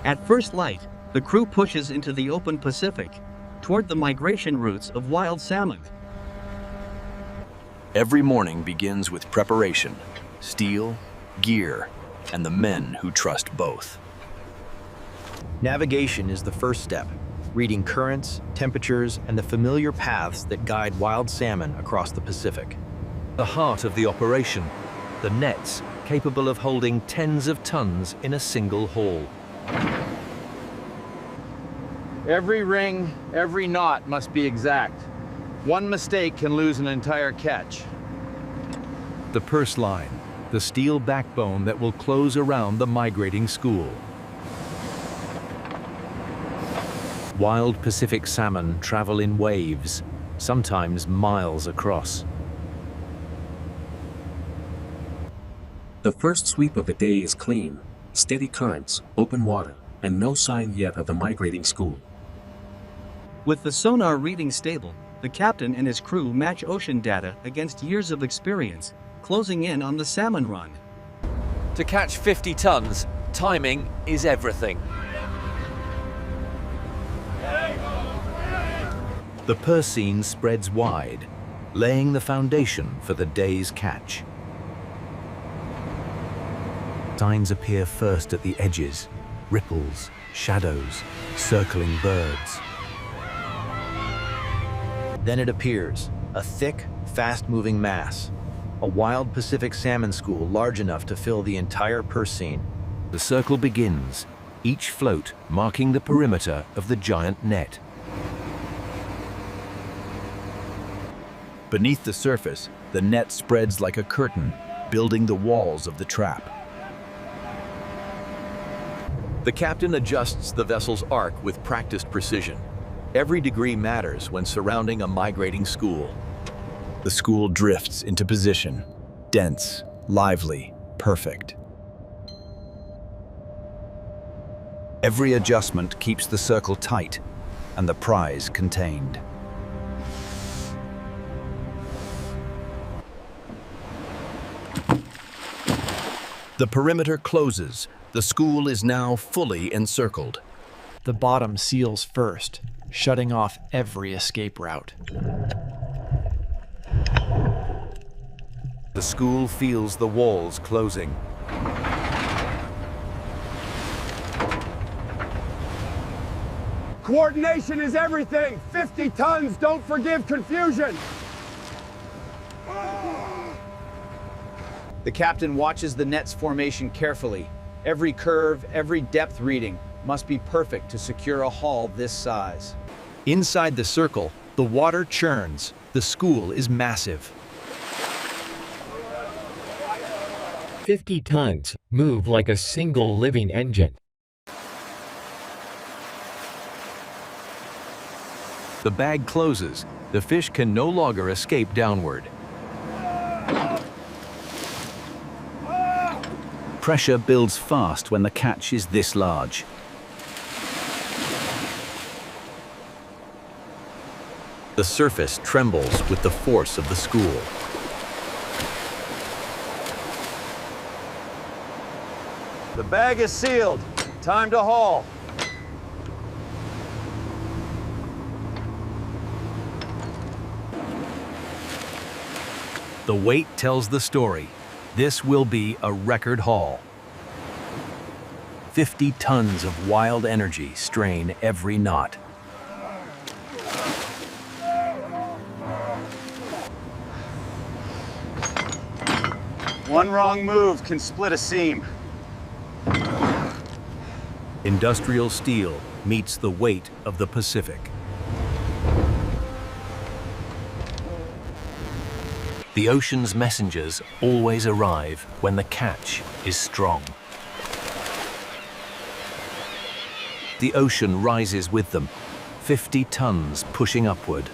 At first light, the crew pushes into the open Pacific, toward the migration routes of wild salmon. Every morning begins with preparation, steel, gear, and the men who trust both. Navigation is the first step, reading currents, temperatures, and the familiar paths that guide wild salmon across the Pacific. The heart of the operation, the nets capable of holding tens of tons in a single haul. Every ring, every knot must be exact. One mistake can lose an entire catch. The purse line, the steel backbone that will close around the migrating school. Wild Pacific salmon travel in waves, sometimes miles across. The first sweep of the day is clean, steady currents, open water, and no sign yet of the migrating school. With the sonar reading stable, the captain and his crew match ocean data against years of experience, closing in on the salmon run. To catch 50 tons, timing is everything. The purse seine spreads wide, laying the foundation for the day's catch. Signs appear first at the edges, ripples, shadows, circling birds. Then it appears, a thick, fast-moving mass. A wild Pacific salmon school large enough to fill the entire purse seine. The circle begins, each float marking the perimeter of the giant net. Beneath the surface, the net spreads like a curtain, building the walls of the trap. The captain adjusts the vessel's arc with practiced precision. Every degree matters when surrounding a migrating school. The school drifts into position, dense, lively, perfect. Every adjustment keeps the circle tight and the prize contained. The perimeter closes. The school is now fully encircled. The bottom seals first, shutting off every escape route. The school feels the walls closing. Coordination is everything. 50 tons, don't forgive confusion. The captain watches the net's formation carefully. Every curve, every depth reading must be perfect to secure a haul this size. Inside the circle, the water churns. The school is massive. 50 tons move like a single living engine. The bag closes. The fish can no longer escape downward. Pressure builds fast when the catch is this large. The surface trembles with the force of the school. The bag is sealed. Time to haul. The weight tells the story. This will be a record haul. 50 tons of wild energy strain every knot. One wrong move can split a seam. Industrial steel meets the weight of the Pacific. The ocean's messengers always arrive when the catch is strong. The ocean rises with them, 50 tons pushing upward.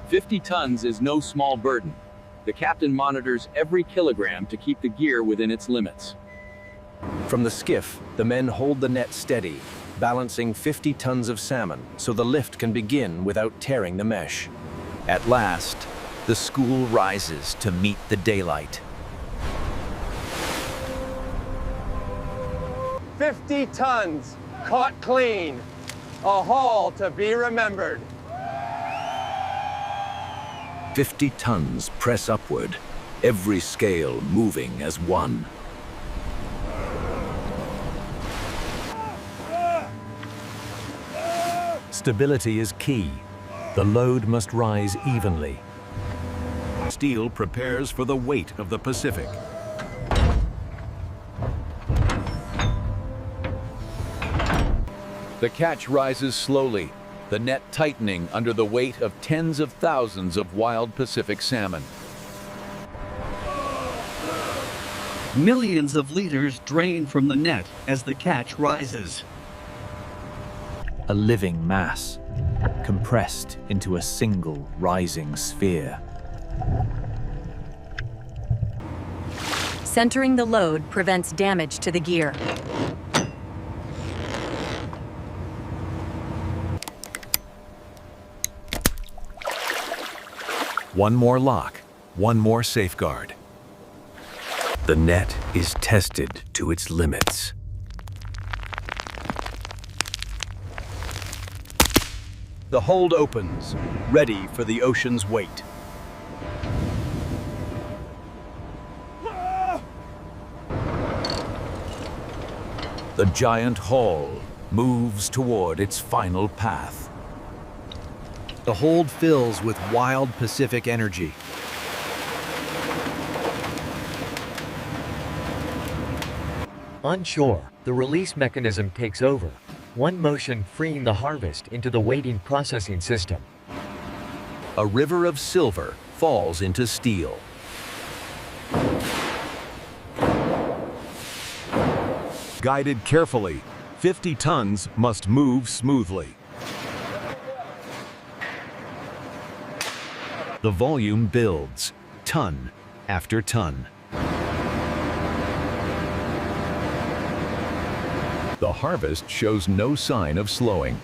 "50 tons is no small burden. The captain monitors every kilogram to keep the gear within its limits." From the skiff, the men hold the net steady, balancing 50 tons of salmon so the lift can begin without tearing the mesh. At last, the school rises to meet the daylight. 50 tons, caught clean. A haul to be remembered. 50 tons press upward, every scale moving as one. Stability is key. The load must rise evenly. Steel prepares for the weight of the Pacific. The catch rises slowly, the net tightening under the weight of tens of thousands of wild Pacific salmon. Millions of liters drain from the net as the catch rises. A living mass, compressed into a single rising sphere. Centering the load prevents damage to the gear. One more lock, one more safeguard. The net is tested to its limits. The hold opens, ready for the ocean's weight. The giant haul moves toward its final path. The hold fills with wild Pacific energy. On shore, the release mechanism takes over, one motion freeing the harvest into the waiting processing system. A river of silver falls into steel. Guided carefully, 50 tons must move smoothly. The volume builds, ton after ton. The harvest shows no sign of slowing.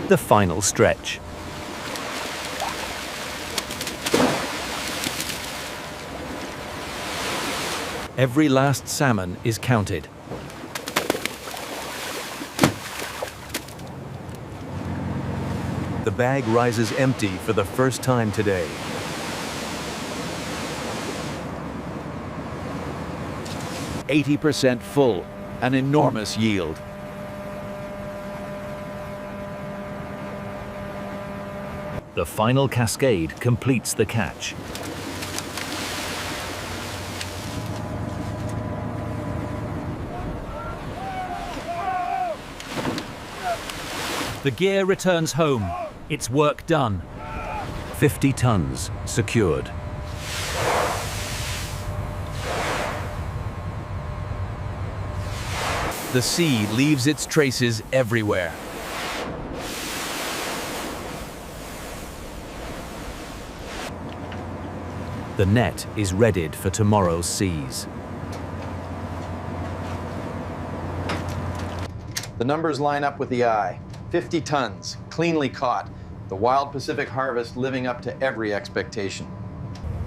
The final stretch. Every last salmon is counted. The bag rises empty for the first time today. %80 full, an enormous yield. The final cascade completes the catch. The gear returns home. Its work done. 50 tons secured. The sea leaves its traces everywhere. The net is readied for tomorrow's seas. The numbers line up with the eye. 50 tons, cleanly caught. The wild Pacific harvest living up to every expectation.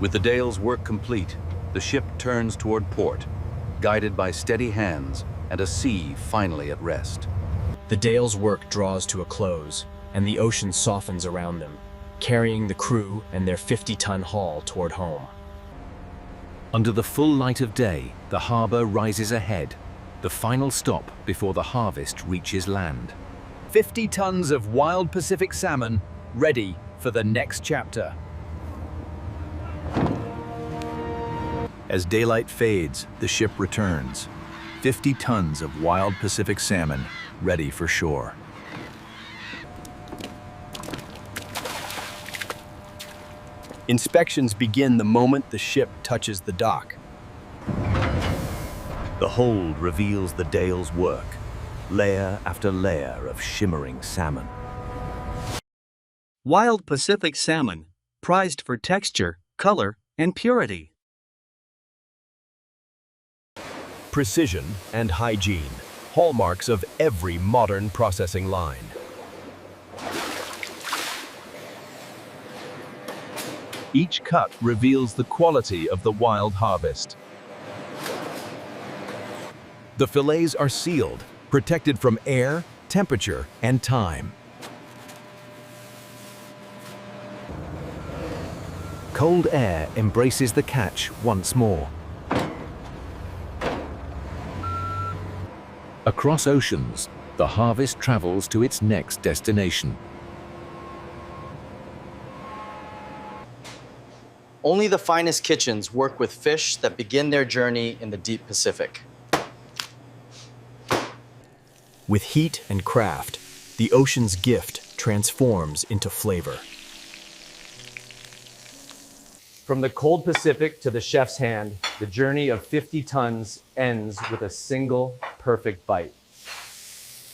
With the day's work complete, the ship turns toward port, guided by steady hands and a sea finally at rest. The day's work draws to a close, and the ocean softens around them, carrying the crew and their 50-ton haul toward home. Under the full light of day, the harbor rises ahead, the final stop before the harvest reaches land. 50 tons of wild Pacific salmon ready for the next chapter. As daylight fades, the ship returns. 50 tons of wild Pacific salmon ready for shore. Inspections begin the moment the ship touches the dock. The hold reveals the day's work, layer after layer of shimmering salmon. Wild Pacific salmon, prized for texture, color, and purity. Precision and hygiene, hallmarks of every modern processing line. Each cut reveals the quality of the wild harvest. The fillets are sealed, protected from air, temperature, and time. Cold air embraces the catch once more. Across oceans, the harvest travels to its next destination. Only the finest kitchens work with fish that begin their journey in the deep Pacific. With heat and craft, the ocean's gift transforms into flavor. From the cold Pacific to the chef's hand, the journey of 50 tons ends with a single perfect bite.